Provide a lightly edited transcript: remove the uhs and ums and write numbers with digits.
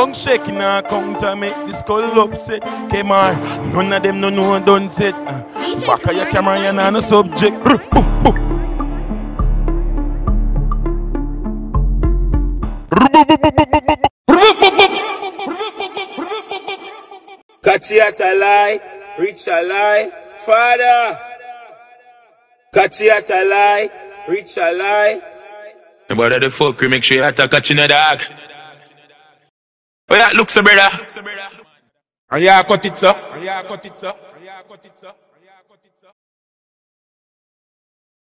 tongue shaking and counter make the skull upset. Came on, none of them no know done set. Back of your camera, you're not a subject. Kotch a lie, rich a lie, father. Kotch a lie, rich a lie. But the fuck we make sure you attack Kotch in the dark. Oh yeah, look so brother. And yeah, cut it so.